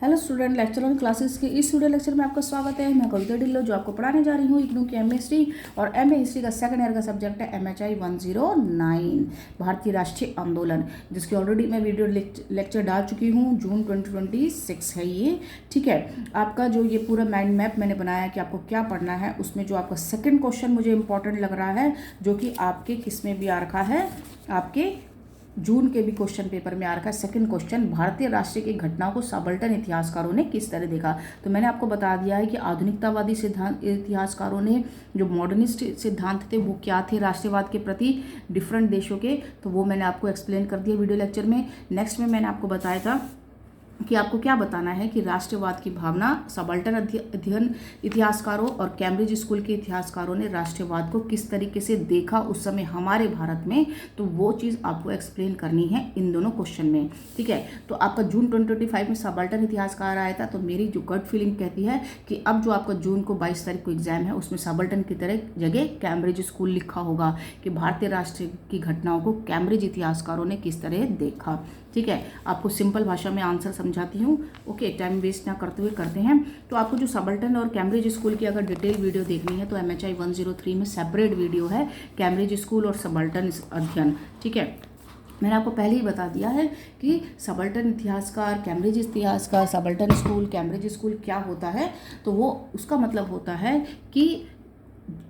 Hello student, lecture on classes के इस video lecture में आपका स्वागत है। मैं कविता ढिल्लो जो आपको पढ़ाने जा रही हूँ इग्नू की एमए हिस्ट्री और एमए हिस्ट्री का सेकंड ईयर का सब्जेक्ट है MHI 109 भारतीय राष्ट्रीय आंदोलन, जिसकी ऑलरेडी मैं वीडियो लेक्चर डाल चुकी हूँ। जून 2026 है ये, ठीक है। आपका जो ये पूरा माइंड मैप मैंने बनाया कि आपको क्या पढ़ना है, उसमें जो आपका सेकेंड क्वेश्चन मुझे इंपॉर्टेंट लग रहा है, जो कि आपके किस में भी आ रखा है, आपके जून के भी क्वेश्चन पेपर में आ रखा है। सेकंड क्वेश्चन, भारतीय राष्ट्र की घटनाओं को सबाल्टर्न इतिहासकारों ने किस तरह देखा। तो मैंने आपको बता दिया है कि आधुनिकतावादी सिद्धांत इतिहासकारों ने जो मॉडर्निस्ट सिद्धांत थे वो क्या थे राष्ट्रवाद के प्रति डिफरेंट देशों के, तो वो मैंने आपको एक्सप्लेन कर दिया वीडियो लेक्चर में। नेक्स्ट में मैंने आपको बताया था कि आपको क्या बताना है कि राष्ट्रवाद की भावना सबाल्टर्न अध्ययन इतिहासकारों और कैम्ब्रिज स्कूल के इतिहासकारों ने राष्ट्रवाद को किस तरीके से देखा उस समय हमारे भारत में, तो वो चीज़ आपको एक्सप्लेन करनी है इन दोनों क्वेश्चन में, ठीक है। तो आपका जून 2025 में सबाल्टर्न इतिहासकार आया था, तो मेरी जो गट फीलिंग कहती है कि अब जो आपका जून को 22 तारीख को एग्जाम है उसमें सबाल्टर्न की तरह जगह कैम्ब्रिज स्कूल लिखा होगा कि भारतीय राष्ट्र की घटनाओं को कैम्ब्रिज इतिहासकारों ने किस तरह देखा, ठीक है। आपको सिंपल भाषा में आंसर समझाती हूँ, ओके। टाइम वेस्ट ना करते हुए करते हैं। तो आपको जो सबाल्टर्न और कैम्ब्रिज स्कूल की अगर डिटेल वीडियो देखनी है तो MHI 103 में सेपरेट वीडियो है, कैम्ब्रिज स्कूल और सबाल्टर्न अध्ययन, ठीक है। मैंने आपको पहले ही बता दिया है कि सबाल्टर्न इतिहासकार, कैम्ब्रिज इतिहासकार, सबाल्टर्न स्कूल, कैम्ब्रिज स्कूल क्या होता है। तो वो उसका मतलब होता है कि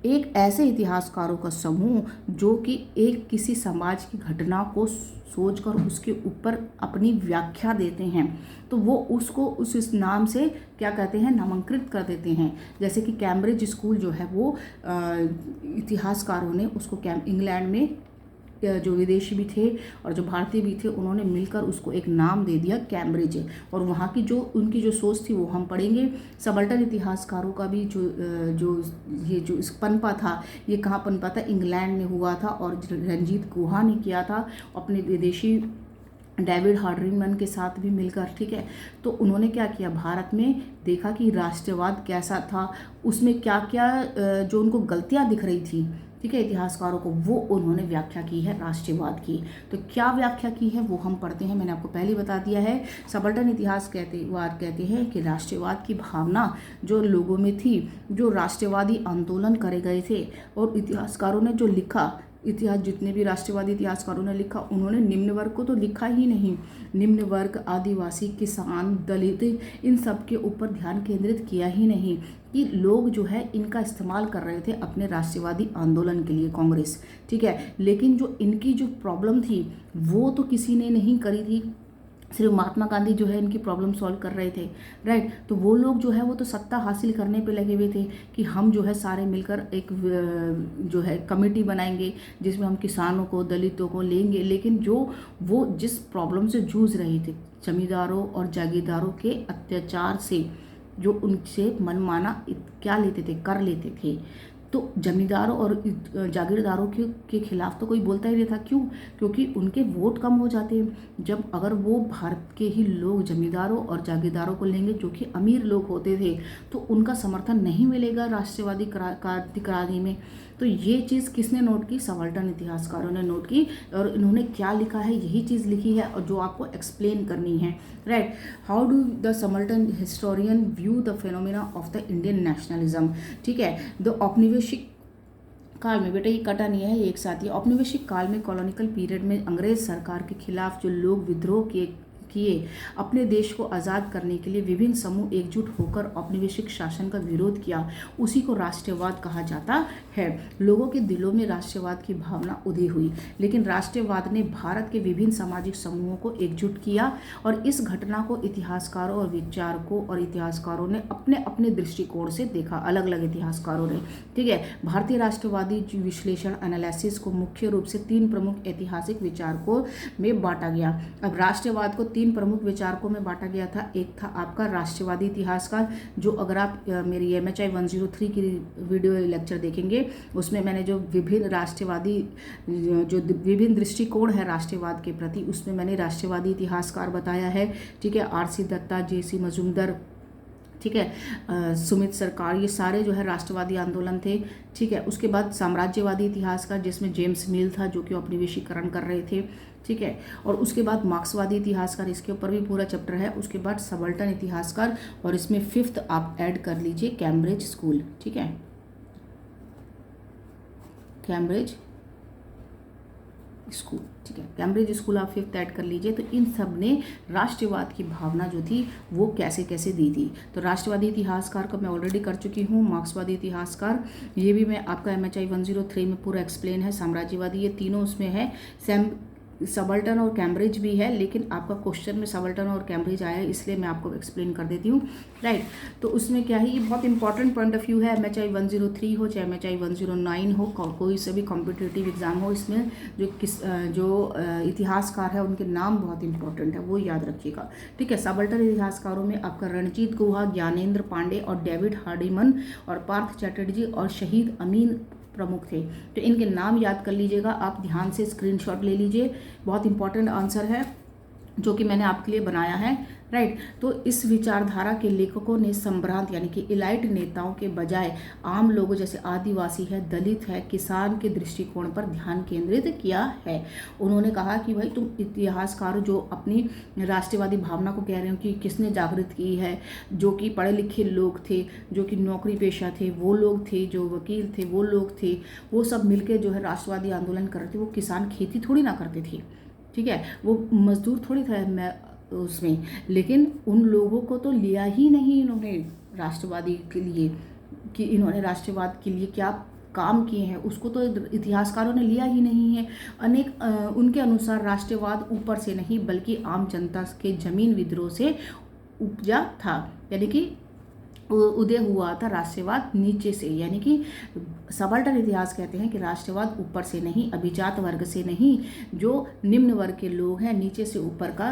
एक ऐसे इतिहासकारों का समूह जो कि एक किसी समाज की घटना को सोचकर उसके ऊपर अपनी व्याख्या देते हैं, तो वो उसको उस नाम से क्या कहते हैं, नामांकित कर देते हैं। जैसे कि कैम्ब्रिज स्कूल जो है वो इतिहासकारों ने उसको इंग्लैंड में जो विदेशी भी थे और जो भारतीय भी थे उन्होंने मिलकर उसको एक नाम दे दिया कैम्ब्रिज, और वहाँ की जो उनकी जो सोच थी वो हम पढ़ेंगे। सबाल्टर्न इतिहासकारों का भी जो इस पनपा था, ये कहाँ पनपा था, इंग्लैंड में हुआ था और रंजीत गुहा ने किया था अपने विदेशी डेविड हार्डरिंगमैन के साथ भी मिलकर, ठीक है। तो उन्होंने क्या किया, भारत में देखा कि राष्ट्रवाद कैसा था, उसमें क्या क्या जो उनको गलतियाँ दिख रही थी, ठीक है, इतिहासकारों को, वो उन्होंने व्याख्या की है राष्ट्रवाद की। तो क्या व्याख्या की है वो हम पढ़ते हैं। मैंने आपको पहले ही बता दिया है, सबाल्टर्न इतिहास कहते हैं कि राष्ट्रवाद की भावना जो लोगों में थी, जो राष्ट्रवादी आंदोलन करे गए थे और इतिहासकारों ने जो लिखा, इतिहास जितने भी राष्ट्रवादी इतिहासकारों ने लिखा, उन्होंने निम्न वर्ग को तो लिखा ही नहीं, निम्न वर्ग, आदिवासी, किसान, दलित, इन सब के ऊपर ध्यान केंद्रित किया ही नहीं कि लोग जो है इनका इस्तेमाल कर रहे थे अपने राष्ट्रवादी आंदोलन के लिए, कांग्रेस, ठीक है। लेकिन जो इनकी जो प्रॉब्लम थी वो तो किसी ने नहीं करी थी, सिर्फ महात्मा गांधी जो है इनकी प्रॉब्लम सॉल्व कर रहे थे, राइट। तो वो लोग जो है वो तो सत्ता हासिल करने पे लगे हुए थे कि हम जो है सारे मिलकर एक जो है कमेटी बनाएंगे जिसमें हम किसानों को, दलितों को लेंगे। लेकिन जो वो जिस प्रॉब्लम से जूझ रहे थे, जमींदारों और जागीरदारों के अत्याचार से, जो उनसे मनमाना क्या लेते थे, कर लेते थे, तो जमींदारों और जागीरदारों के खिलाफ तो कोई बोलता ही नहीं था। क्यों? क्योंकि उनके वोट कम हो जाते हैं। जब अगर वो भारत के ही लोग जमींदारों और जागीरदारों को लेंगे जो कि अमीर लोग होते थे, तो उनका समर्थन नहीं मिलेगा राष्ट्रवादी क्रांति में। तो ये चीज़ किसने नोट की, सबाल्टर्न इतिहासकारों ने नोट की, और इन्होंने क्या लिखा है, यही चीज़ लिखी है और जो आपको एक्सप्लेन करनी है, right. How do the subaltern historian view the phenomena of the Indian nationalism, ठीक है। द औपनिवेशिक काल में, बेटा ये कटा नहीं है, ये एक साथ ही, औपनिवेशिक काल में, कॉलोनिकल पीरियड में अंग्रेज सरकार के खिलाफ जो लोग विद्रोह किए, अपने देश को आज़ाद करने के लिए विभिन्न समूह एकजुट होकर औपनिवेशिक शासन का विरोध किया, उसी को राष्ट्रवाद कहा जाता है। लोगों के दिलों में राष्ट्रवाद की भावना उदय हुई, लेकिन राष्ट्रवाद ने भारत के विभिन्न सामाजिक समूहों को एकजुट किया और इस घटना को इतिहासकारों और विचारकों और इतिहासकारों ने अपने अपने दृष्टिकोण से देखा, अलग अलग इतिहासकारों ने, ठीक है। भारतीय राष्ट्रवादी विश्लेषण एनालिसिस को मुख्य रूप से 3 प्रमुख ऐतिहासिक विचारकों में बांटा गया। अब राष्ट्रवाद को 3 प्रमुख विचारकों में बांटा गया था। एक था आपका राष्ट्रवादी इतिहासकार, जो अगर आप मेरी MHI 103 की वीडियो लेक्चर देखेंगे उसमें मैंने जो विभिन्न राष्ट्रवादी जो विभिन्न दृष्टिकोण है राष्ट्रवाद के प्रति, उसमें मैंने राष्ट्रवादी इतिहासकार बताया है, ठीक है। RC दत्ता, JC मजूमदार, ठीक है, सुमित सरकार, ये सारे जो है राष्ट्रवादी आंदोलन थे, ठीक है। उसके बाद साम्राज्यवादी इतिहासकार जिसमें जेम्स मिल था जो कि औपनिवेशीकरण कर रहे थे, ठीक है। और उसके बाद मार्क्सवादी इतिहासकार, इसके ऊपर भी पूरा चैप्टर है। उसके बाद सबल्टन इतिहासकार, और इसमें 5th आप ऐड कर लीजिए कैम्ब्रिज स्कूल, ठीक है, कैम्ब्रिज स्कूल, ठीक है, कैम्ब्रिज स्कूल आप 5th ऐड कर लीजिए। तो इन सब ने राष्ट्रवाद की भावना जो थी वो कैसे कैसे दी थी। तो राष्ट्रवादी इतिहासकार का मैं ऑलरेडी कर चुकी हूँ। मार्क्सवादी इतिहासकार ये भी मैं आपका MHI 103 में पूरा एक्सप्लेन है। साम्राज्यवादी, ये तीनों उसमें है। सबल्टन और कैम्ब्रिज भी है, लेकिन आपका क्वेश्चन में सबल्टन और कैम्ब्रिज आया है, इसलिए मैं आपको एक्सप्लेन कर देती हूँ, राइट। तो उसमें क्या है, ये बहुत इंपॉर्टेंट पॉइंट ऑफ व्यू है। MHI 103 हो चाहे MHI 109 हो, कोई से भी कॉम्पिटिटिव एग्जाम हो, इसमें जो इतिहासकार है उनके नाम बहुत इंपॉर्टेंट है, वो याद रखिएगा, ठीक है। सबल्टन इतिहासकारों में आपका रणजीत गुहा, ज्ञानेंद्र पांडे और डेविड हार्डिमन और पार्थ चैटर्जी और शहीद अमीन प्रमुख थे। तो इनके नाम याद कर लीजिएगा, आप ध्यान से स्क्रीनशॉट ले लीजिए, बहुत इंपॉर्टेंट आंसर है जो कि मैंने आपके लिए बनाया है, राइट। तो इस विचारधारा के लेखकों ने संभ्रांत यानी कि इलाइट नेताओं के बजाय आम लोगों जैसे आदिवासी है, दलित है, किसान के दृष्टिकोण पर ध्यान केंद्रित किया है। उन्होंने कहा कि भाई तुम इतिहासकार जो अपनी राष्ट्रवादी भावना को कह रहे हो कि किसने जागृत की है, जो कि पढ़े लिखे लोग थे, जो कि नौकरी पेशा थे वो लोग थे, जो वकील थे वो लोग थे, वो सब मिलकर जो है राष्ट्रवादी आंदोलन कर रहे थे। वो किसान खेती थोड़ी ना करते थे, ठीक है, वो मजदूर थोड़ी था मैं उसमें, लेकिन उन लोगों को तो लिया ही नहीं इन्होंने राष्ट्रवादी के लिए, कि इन्होंने राष्ट्रवाद के लिए क्या काम किए हैं उसको तो इतिहासकारों ने लिया ही नहीं है। उनके अनुसार राष्ट्रवाद ऊपर से नहीं बल्कि आम जनता के जमीन विद्रोह से उपजा था, यानी कि उदय हुआ था राष्ट्रवाद नीचे से। यानी कि सबल्टन इतिहास कहते हैं कि राष्ट्रवाद ऊपर से नहीं, अभिजात वर्ग से नहीं, जो निम्न वर्ग के लोग हैं नीचे से ऊपर का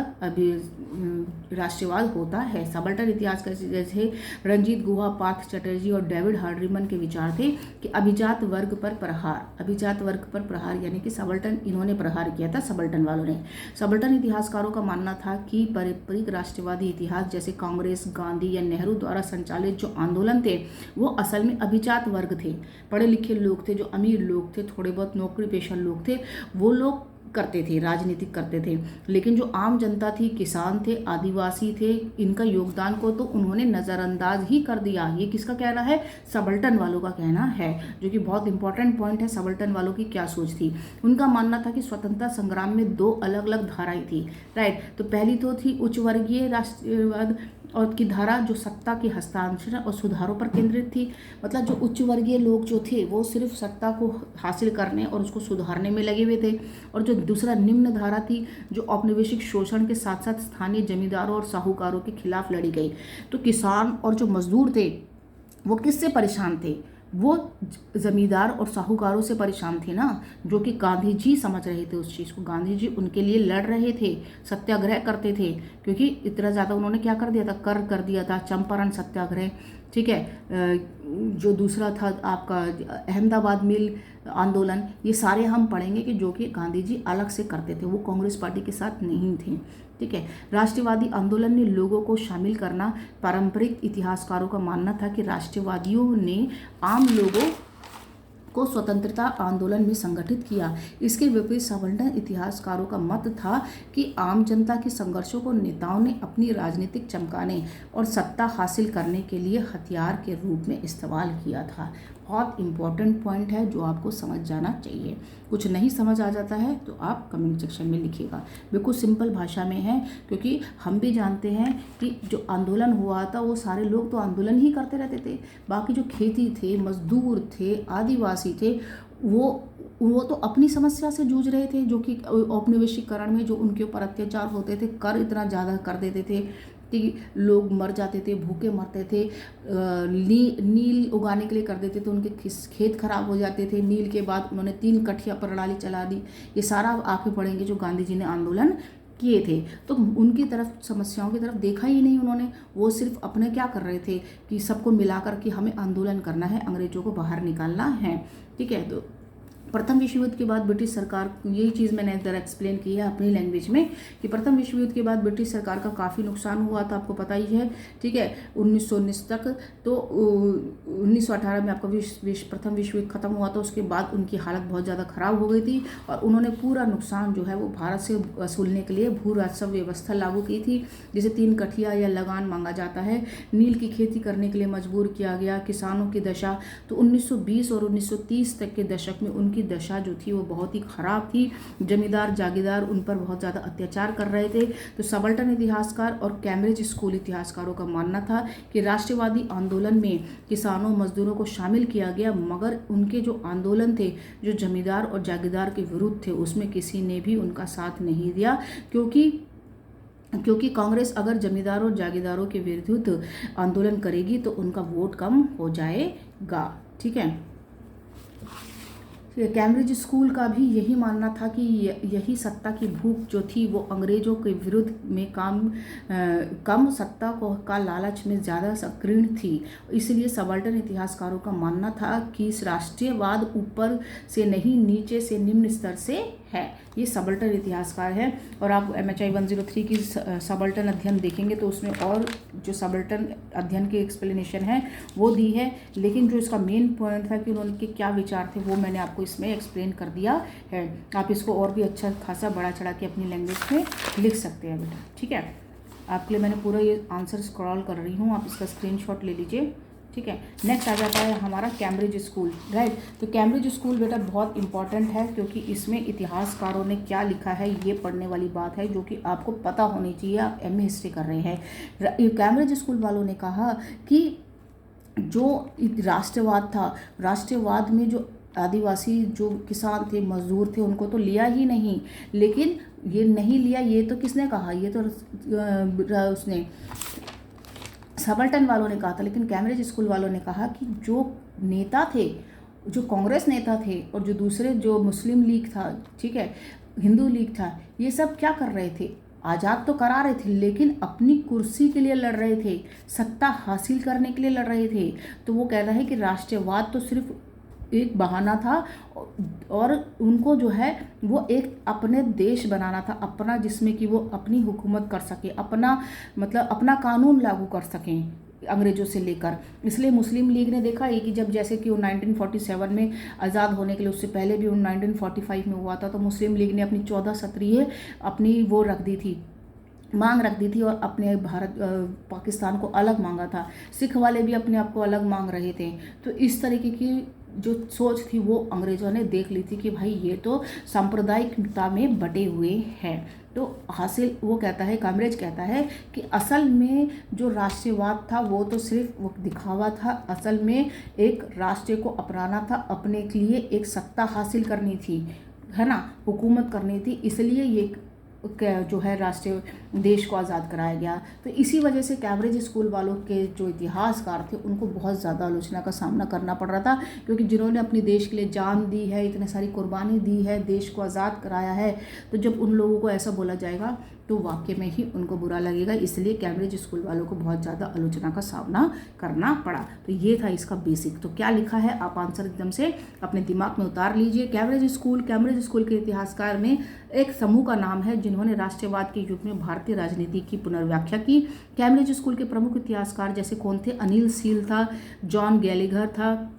राष्ट्रवाद होता है। सबल्टन इतिहास का जैसे रणजीत गुहा, पार्थ चैटर्जी और डेविड हार्डिमन के विचार थे कि अभिजात वर्ग पर प्रहार, अभिजात वर्ग पर प्रहार यानी कि सबल्टन, इन्होंने प्रहार किया था सबल्टन वालों ने। सबल्टन इतिहासकारों का मानना था कि पारंपरिक राष्ट्रवादी इतिहास जैसे कांग्रेस, गांधी या नेहरू द्वारा संचालित जो आंदोलन थे वो असल में अभिजात वर्ग थे, पढ़े लिखे लोग थे, जो अमीर लोग थे, थोड़े बहुत नौकरी पेशा लोग थे, वो लोग करते थे, राजनीतिक करते थे। लेकिन जो आम जनता थी, किसान थे, आदिवासी थे, इनका योगदान को तो उन्होंने नज़रअंदाज ही कर दिया। ये किसका कहना है? सबल्टन वालों का कहना है, जो कि बहुत इंपॉर्टेंट पॉइंट है। सबल्टन वालों की क्या सोच थी? उनका मानना था कि स्वतंत्रता संग्राम में दो अलग अलग धाराएं थी, राइट। तो पहली तो थी उच्च वर्गीय राष्ट्रवाद और की धारा जो सत्ता के हस्तांतरण और सुधारों पर केंद्रित थी। मतलब जो उच्च वर्गीय लोग जो थे वो सिर्फ सत्ता को हासिल करने और उसको सुधारने में लगे हुए थे, और जो दूसरा निम्न धारा थी जो औपनिवेशिक शोषण के साथ साथ स्थानीय जमींदारों और साहूकारों के खिलाफ लड़ी गई। तो किसान और जो मजदूर थे वो किससे परेशान थे? वो जमींदार और साहूकारों से परेशान थे ना, जो कि गांधी जी समझ रहे थे उस चीज़ को। गांधी जी उनके लिए लड़ रहे थे, सत्याग्रह करते थे, क्योंकि इतना ज़्यादा उन्होंने क्या कर दिया था, कर दिया था, चंपारण सत्याग्रह, ठीक है। जो दूसरा था आपका अहमदाबाद मिल आंदोलन, ये सारे हम पढ़ेंगे कि जो कि गांधी जी अलग से करते थे, वो कांग्रेस पार्टी के साथ नहीं थे, ठीक है। राष्ट्रवादी आंदोलन ने लोगों को शामिल करना, पारंपरिक इतिहासकारों का मानना था कि राष्ट्रवादियों ने आम लोगों को स्वतंत्रता आंदोलन में संगठित किया। इसके विपरीत सबल्टन इतिहासकारों का मत था कि आम जनता के संघर्षों को नेताओं ने अपनी राजनीतिक चमकाने और सत्ता हासिल करने के लिए हथियार के रूप में इस्तेमाल किया था। बहुत इंपॉर्टेंट पॉइंट है जो आपको समझ जाना चाहिए। कुछ नहीं समझ आ जाता है तो आप कमेंट सेक्शन में लिखिएगा, बिल्कुल सिंपल भाषा में है, क्योंकि हम भी जानते हैं कि जो आंदोलन हुआ था वो सारे लोग तो आंदोलन ही करते रहते थे। बाकी जो खेती थे, मजदूर थे, आदिवासी थे, वो तो अपनी समस्या से जूझ रहे थे, जो कि औपनिवेशिकरण में जो उनके ऊपर अत्याचार होते थे, कर इतना ज़्यादा कर देते थे कि लोग मर जाते थे, भूखे मरते थे, नील उगाने के लिए कर देते थे, उनके खेत खराब हो जाते थे। नील के बाद उन्होंने 3 कठिया प्रणाली चला दी। ये सारा आके पढ़ेंगे जो गांधी जी ने आंदोलन किए थे। तो उनकी तरफ, समस्याओं की तरफ देखा ही नहीं उन्होंने। वो सिर्फ अपने क्या कर रहे थे कि सबको मिलाकर कि हमें आंदोलन करना है, अंग्रेजों को बाहर निकालना है, ठीक है। तो प्रथम विश्व युद्ध के बाद ब्रिटिश सरकार, यही चीज़ मैंने इधर एक्सप्लेन की है अपनी लैंग्वेज में, कि प्रथम विश्व युद्ध के बाद ब्रिटिश सरकार का काफ़ी नुकसान हुआ था, आपको पता ही है, ठीक है, 1919 तक। तो 1918 में आपका प्रथम विश्व युद्ध खत्म हुआ था, उसके बाद उनकी हालत बहुत ज़्यादा ख़राब हो गई थी और उन्होंने पूरा नुकसान जो है वो भारत से वसूलने के लिए भू राजस्व व्यवस्था लागू की थी, जिसे 3 कठिया या लगान मांगा जाता है। नील की खेती करने के लिए मजबूर किया गया किसानों की दशा। तो 1920 और 1930 तक के दशक में उनकी दशा जो थी वो बहुत ही खराब थी। जमींदार जागीरदार उन पर बहुत ज़्यादा अत्याचार कर रहे थे। तो सबल्टन इतिहासकार और कैम्ब्रिज स्कूल इतिहासकारों का मानना था कि राष्ट्रवादी आंदोलन में किसानों मजदूरों को शामिल किया गया, मगर उनके जो आंदोलन थे जो जमींदार और जागीरदार के विरुद्ध थे उसमें किसी ने भी उनका साथ नहीं दिया, क्योंकि कांग्रेस अगर जमींदारों और जागीरदारों के विरुद्ध आंदोलन करेगी तो उनका वोट कम हो जाएगा, ठीक है। कैम्ब्रिज स्कूल का भी यही मानना था कि यही सत्ता की भूख जो थी वो अंग्रेजों के विरुद्ध में कम सत्ता का लालच में ज़्यादा सक्रिय थी। इसलिए सबल्टन इतिहासकारों का मानना था कि राष्ट्रीयवाद ऊपर से नहीं, नीचे से, निम्न स्तर से है। ये सबल्टन इतिहासकार है। और आप MHI 103 की सबल्टन अध्ययन देखेंगे तो उसमें और जो सबल्टन अध्ययन की एक्सप्लेनेशन है वो दी है, लेकिन जो इसका मेन पॉइंट था कि उनके क्या विचार थे वो मैंने आपको इसमें एक्सप्लेन कर दिया है। आप इसको और भी अच्छा खासा बड़ा चढ़ा के अपनी लैंग्वेज में लिख सकते हैं बेटा, ठीक है। आपके लिए मैंने पूरा ये आंसर स्क्रॉल कर रही हूँ, आप इसका स्क्रीनशॉट ले लीजिए, ठीक है। नेक्स्ट आ जाता है हमारा कैम्ब्रिज स्कूल, राइट। तो कैम्ब्रिज स्कूल बेटा बहुत इंपॉर्टेंट है, क्योंकि इसमें इतिहासकारों ने क्या लिखा है ये पढ़ने वाली बात है, जो कि आपको पता होनी चाहिए। आप MA हिस्ट्री कर रहे हैं। कैम्ब्रिज स्कूल वालों ने कहा कि जो राष्ट्रवाद था, राष्ट्रवाद में जो आदिवासी जो किसान थे, मजदूर थे, उनको तो लिया ही नहीं। लेकिन ये नहीं लिया, ये तो किसने कहा, ये तो उसने सबल्टन वालों ने कहा था। लेकिन कैम्ब्रिज स्कूल वालों ने कहा कि जो नेता थे, जो कांग्रेस नेता थे और जो दूसरे जो मुस्लिम लीग था, ठीक है, हिंदू लीग था, ये सब क्या कर रहे थे, आज़ाद तो करा रहे थे लेकिन अपनी कुर्सी के लिए लड़ रहे थे, सत्ता हासिल करने के लिए लड़ रहे थे। तो वो कह रहा है कि राष्ट्रवाद तो सिर्फ एक बहाना था और उनको जो है वो एक अपने देश बनाना था अपना, जिसमें कि वो अपनी हुकूमत कर सके, अपना मतलब अपना कानून लागू कर सकें अंग्रेजों से लेकर। इसलिए मुस्लिम लीग ने देखा है कि जब जैसे कि वो 1947 में आज़ाद होने के लिए, उससे पहले भी 1945 में हुआ था, तो मुस्लिम लीग ने अपनी 14 सत्रीय अपनी वो रख दी थी, मांग रख दी थी और अपने भारत पाकिस्तान को अलग मांगा था। सिख वाले भी अपने आप को अलग मांग रहे थे। तो इस तरीके की जो सोच थी वो अंग्रेजों ने देख ली थी कि भाई ये तो सांप्रदायिकता में बटे हुए हैं। तो हासिल वो कहता है, कैम्ब्रिज कहता है कि असल में जो राष्ट्रवाद था वो तो सिर्फ वो दिखावा था, असल में एक राष्ट्र को अपनाना था, अपने लिए एक सत्ता हासिल करनी थी, है ना, हुकूमत करनी थी, इसलिए ये जो है राष्ट्रीय देश को आज़ाद कराया गया। तो इसी वजह से कैम्ब्रिज स्कूल वालों के जो इतिहासकार थे उनको बहुत ज़्यादा आलोचना का सामना करना पड़ रहा था, क्योंकि जिन्होंने अपनी देश के लिए जान दी है, इतने सारी कुर्बानी दी है, देश को आज़ाद कराया है, तो जब उन लोगों को ऐसा बोला जाएगा तो वाकई में ही उनको बुरा लगेगा। इसलिए कैम्ब्रिज स्कूल वालों को बहुत ज़्यादा आलोचना का सामना करना पड़ा। तो ये था इसका बेसिक। तो क्या लिखा है आप आंसर एकदम से अपने दिमाग में उतार लीजिए। कैम्ब्रिज स्कूल के इतिहासकार में एक समूह का नाम है जिन्होंने राष्ट्रवाद के युग में भारतीय राजनीति की पुनर्व्याख्या की। कैम्ब्रिज स्कूल के प्रमुख इतिहासकार जैसे कौन थे, अनिल सील था, जॉन गैलिगर था,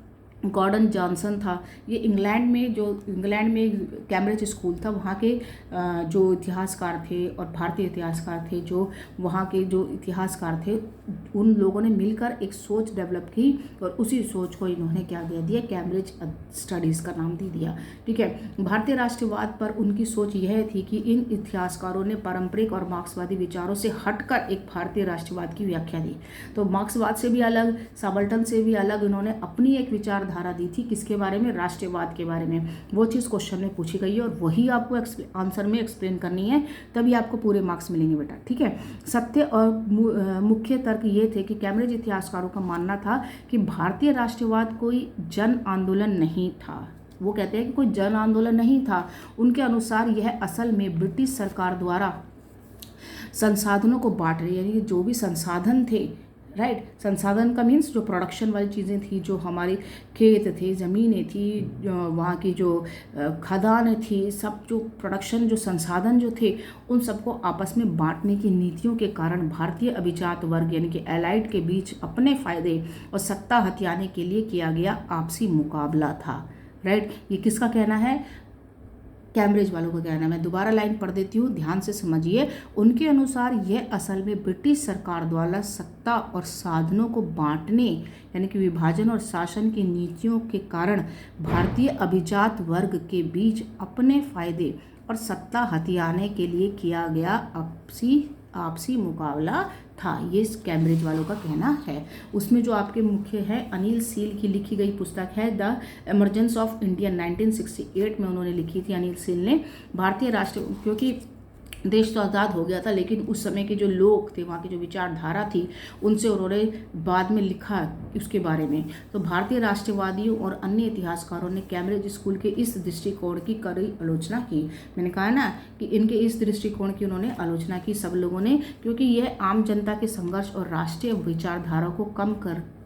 गॉर्डन जॉनसन था। ये इंग्लैंड में कैम्ब्रिज स्कूल था, वहाँ के जो इतिहासकार थे और भारतीय इतिहासकार थे, जो वहाँ के जो इतिहासकार थे, उन लोगों ने मिलकर एक सोच डेवलप की और उसी सोच को इन्होंने क्या दे दिया, कैम्ब्रिज स्टडीज़ का नाम दे दिया, ठीक है। भारतीय राष्ट्रवाद पर उनकी सोच यह थी कि इन इतिहासकारों ने पारंपरिक और मार्क्सवादी विचारों से हटकर एक भारतीय राष्ट्रवाद की व्याख्या दी। तो मार्क्सवाद से भी अलग, सबल्टन से भी अलग इन्होंने अपनी एक विचारधारा दी थी, किसके बारे में, राष्ट्रवाद के बारे में। वो चीज़ क्वेश्चन में पूछी गई है और वही आपको आंसर में एक्सप्लेन करनी है, तभी आपको पूरे मार्क्स मिलेंगे बेटा, ठीक है। सत्य और मुख्य तर्क ये थे कि कैम्ब्रिज इतिहासकारों का मानना था कि भारतीय राष्ट्रवाद कोई जन आंदोलन नहीं था। वो कहते हैं कि कोई जन आंदोलन नहीं था। उनके अनुसार यह असल में ब्रिटिश सरकार द्वारा संसाधनों को बांट रही, यानी जो भी संसाधन थे राइट। संसाधन का मीन्स जो प्रोडक्शन वाली चीज़ें थी, जो हमारे खेत थे, ज़मीनें थी, वहाँ की जो खदानें थी, सब जो प्रोडक्शन जो संसाधन जो थे उन सबको आपस में बांटने की नीतियों के कारण भारतीय अभिजात वर्ग यानी कि एलाइट के बीच अपने फायदे और सत्ता हथियाने के लिए किया गया आपसी मुकाबला था। राइट। ये किसका कहना है? कैम्ब्रिज वालों का कहना है। मैं दोबारा लाइन पढ़ देती हूँ, ध्यान से समझिए। उनके अनुसार यह असल में ब्रिटिश सरकार द्वारा सत्ता और साधनों को बांटने यानी कि विभाजन और शासन की नीतियों के कारण भारतीय अभिजात वर्ग के बीच अपने फायदे और सत्ता हथियाने के लिए किया गया आपसी मुकाबला था। ये कैम्ब्रिज वालों का कहना है। उसमें जो आपके मुख्य है, अनिल सील की लिखी गई पुस्तक है द इमर्जेंस ऑफ इंडिया 1968 में उन्होंने लिखी थी। अनिल सील ने भारतीय राष्ट्र, क्योंकि देश तो आज़ाद हो गया था लेकिन उस समय के जो लोग थे, वहाँ की जो विचारधारा थी, उनसे उन्होंने बाद में लिखा उसके बारे में। तो भारतीय राष्ट्रवादियों और अन्य इतिहासकारों ने कैम्ब्रिज स्कूल के इस दृष्टिकोण की कड़ी आलोचना की। मैंने कहा ना कि इनके इस दृष्टिकोण की उन्होंने आलोचना की सब लोगों ने, क्योंकि यह आम जनता के संघर्ष और राष्ट्रीय विचारधारा को कम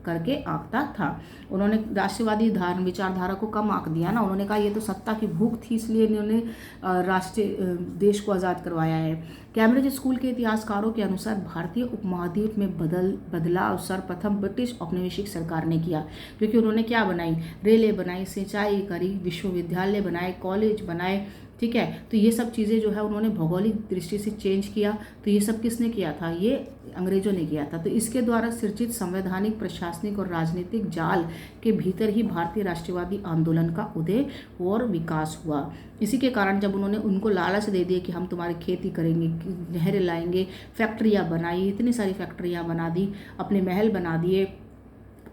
करके आंकता था। उन्होंने राष्ट्रवादी विचारधारा को कम आंक दिया ना। उन्होंने कहा ये तो सत्ता की भूख थी, इसलिए इन्होंने राष्ट्रीय देश को आज़ाद करवाया है। कैम्ब्रिज स्कूल के इतिहासकारों के अनुसार भारतीय उपमहाद्वीप में बदलाव सर्वप्रथम ब्रिटिश औपनिवेशिक सरकार ने किया, क्योंकि उन्होंने क्या बनाई? रेलें बनाई, सिंचाई करी, विश्वविद्यालय बनाए, कॉलेज बनाए। ठीक है। तो ये सब चीज़ें जो है उन्होंने भौगोलिक दृष्टि से चेंज किया। तो ये सब किसने किया था? ये अंग्रेजों ने किया था। तो इसके द्वारा सृजित संवैधानिक, प्रशासनिक और राजनीतिक जाल के भीतर ही भारतीय राष्ट्रवादी आंदोलन का उदय और विकास हुआ। इसी के कारण जब उन्होंने उनको लालच दे दिया कि हम तुम्हारी खेती करेंगे, नहरें लाएंगे, फैक्ट्रियाँ बनाई, इतनी सारी फैक्ट्रियाँ बना दी, अपने महल बना दिए,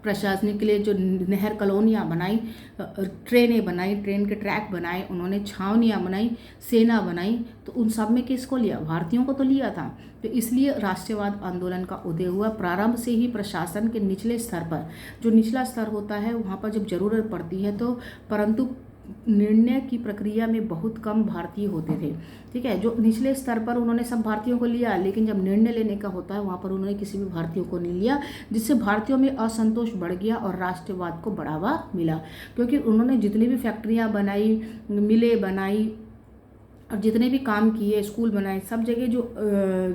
प्रशासनिक के लिए जो नहर कॉलोनियाँ बनाई, ट्रेनें बनाई, ट्रेन के ट्रैक बनाए, उन्होंने छावनियाँ बनाई, सेना बनाई, तो उन सब में किसको लिया? भारतीयों को तो लिया था। तो इसलिए राष्ट्रवाद आंदोलन का उदय हुआ। प्रारंभ से ही प्रशासन के निचले स्तर पर, जो निचला स्तर होता है वहाँ पर जब जरूरत पड़ती है तो, परंतु निर्णय की प्रक्रिया में बहुत कम भारतीय होते थे। ठीक है। जो निचले स्तर पर उन्होंने सब भारतीयों को लिया, लेकिन जब निर्णय लेने का होता है वहाँ पर उन्होंने किसी भी भारतीयों को नहीं लिया, जिससे भारतीयों में असंतोष बढ़ गया और राष्ट्रवाद को बढ़ावा मिला। क्योंकि उन्होंने जितनी भी फैक्ट्रियाँ बनाई, मिलें बनाई और जितने भी काम किए, स्कूल बनाए, सब जगह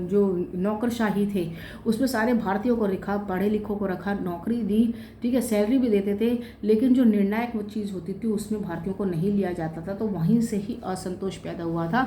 जो नौकरशाही थे उसमें सारे भारतीयों को रखा, पढ़े लिखों को रखा, नौकरी दी। ठीक है। सैलरी भी देते थे, लेकिन जो निर्णायक वो चीज़ होती थी उसमें भारतीयों को नहीं लिया जाता था। तो वहीं से ही असंतोष पैदा हुआ था।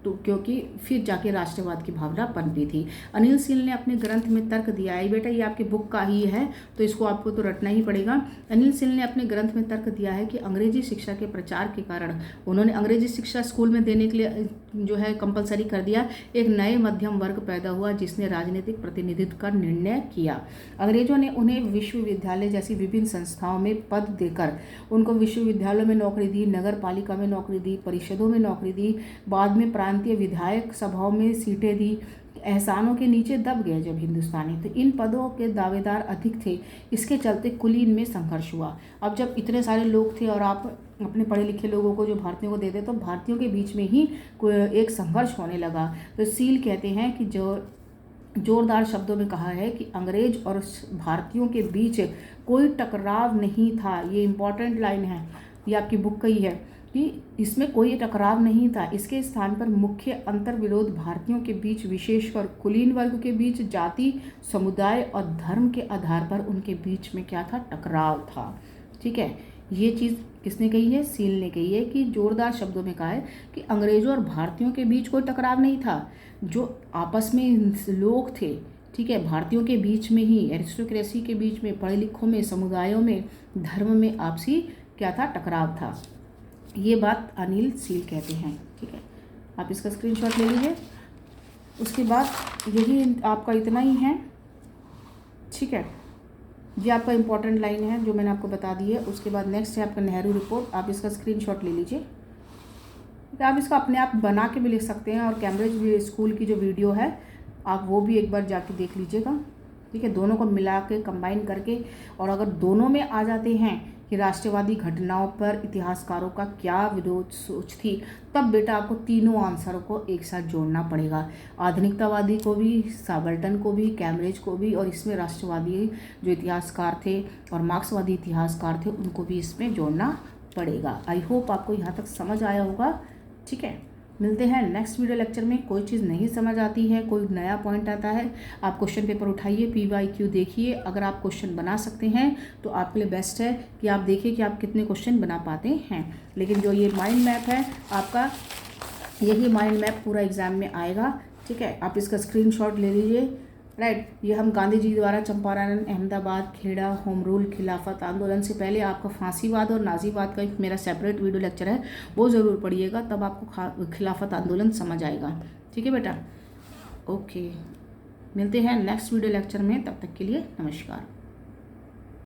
तो क्योंकि फिर जाके राष्ट्रवाद की भावना पनपी थी। अनिल सील ने अपने ग्रंथ में तर्क दिया है, बेटा ये आपकी बुक का ही है तो इसको आपको तो रटना ही पड़ेगा। अनिल सील ने अपने ग्रंथ में तर्क दिया है कि अंग्रेजी शिक्षा के प्रचार के कारण, उन्होंने अंग्रेजी शिक्षा स्कूल में देने के लिए जो है कंपलसरी कर दिया, एक नए मध्यम वर्ग पैदा हुआ जिसने राजनीतिक प्रतिनिधित्व का निर्णय किया। अंग्रेजों ने उन्हें विश्वविद्यालय जैसी विभिन्न संस्थाओं में पद देकर उनको विश्वविद्यालयों में नौकरी दी, नगर पालिका में नौकरी दी, परिषदों में नौकरी दी, बाद में प्रांतीय विधायक सभाओं में सीटें दी। एहसानों के नीचे दब गए जब हिंदुस्तानी, तो इन पदों के दावेदार अधिक थे। इसके चलते कुलीन में संघर्ष हुआ। अब जब इतने सारे लोग थे और आप अपने पढ़े लिखे लोगों को जो भारतीयों को देते, तो भारतीयों के बीच में ही एक संघर्ष होने लगा। तो सील कहते हैं कि जो जोरदार शब्दों में कहा है कि अंग्रेज और भारतीयों के बीच कोई टकराव नहीं था। ये इम्पॉर्टेंट लाइन है, ये आपकी बुक का ही है कि इसमें कोई टकराव नहीं था। इसके स्थान पर मुख्य अंतर विरोध भारतीयों के बीच, विशेषकर कुलीन वर्ग के बीच, जाति, समुदाय और धर्म के आधार पर उनके बीच में क्या था? टकराव था। ठीक है। ये चीज़ किसने कही है? सील ने कही है कि जोरदार शब्दों में कहा है कि अंग्रेजों और भारतीयों के बीच कोई टकराव नहीं था। जो आपस में लोग थे, ठीक है, भारतीयों के बीच में ही, एरिस्टोक्रेसी के बीच में, पढ़े लिखों में, समुदायों में, धर्म में आपसी क्या था? टकराव था। ये बात अनिल सील कहते हैं। ठीक है। आप इसका स्क्रीनशॉट ले लीजिए। उसके बाद यही आपका इतना ही है। ठीक है। ये आपका इम्पोर्टेंट लाइन है जो मैंने आपको बता दी है। उसके बाद नेक्स्ट है आपका नेहरू रिपोर्ट। आप इसका स्क्रीनशॉट ले लीजिए। आप इसका अपने आप बना के भी लिख सकते हैं, और कैम्ब्रिज स्कूल की जो वीडियो है आप वो भी एक बार जाके देख लीजिएगा। ठीक है, दोनों को मिला के कंबाइन करके, और अगर दोनों में आ जाते हैं कि राष्ट्रवादी घटनाओं पर इतिहासकारों का क्या विरोध सोच थी, तब बेटा आपको तीनों आंसरों को एक साथ जोड़ना पड़ेगा, आधुनिकतावादी को भी, साबर्टन को भी, कैम्ब्रिज को भी, और इसमें राष्ट्रवादी जो इतिहासकार थे और मार्क्सवादी इतिहासकार थे उनको भी इसमें जोड़ना पड़ेगा। आई होप आपको यहाँ तक समझ आया होगा। ठीक है, मिलते हैं नेक्स्ट वीडियो लेक्चर में। कोई चीज़ नहीं समझ आती है, कोई नया पॉइंट आता है, आप क्वेश्चन पेपर उठाइए, PYQ देखिए, अगर आप क्वेश्चन बना सकते हैं तो आपके लिए बेस्ट है कि आप देखिए कि आप कितने क्वेश्चन बना पाते हैं। लेकिन जो ये माइंड मैप है आपका, यही माइंड मैप पूरा एग्जाम में आएगा। ठीक है, आप इसका स्क्रीनशॉट ले लीजिए। राइट, ये हम गांधी जी द्वारा चंपारण, अहमदाबाद, खेड़ा, होम रूल, खिलाफत आंदोलन से पहले आपका फांसीवाद और नाजीवाद का एक मेरा सेपरेट वीडियो लेक्चर है, वो ज़रूर पढ़िएगा, तब आपको खिलाफत आंदोलन समझ आएगा। ठीक है बेटा, ओके, मिलते हैं नेक्स्ट वीडियो लेक्चर में, तब तक के लिए नमस्कार।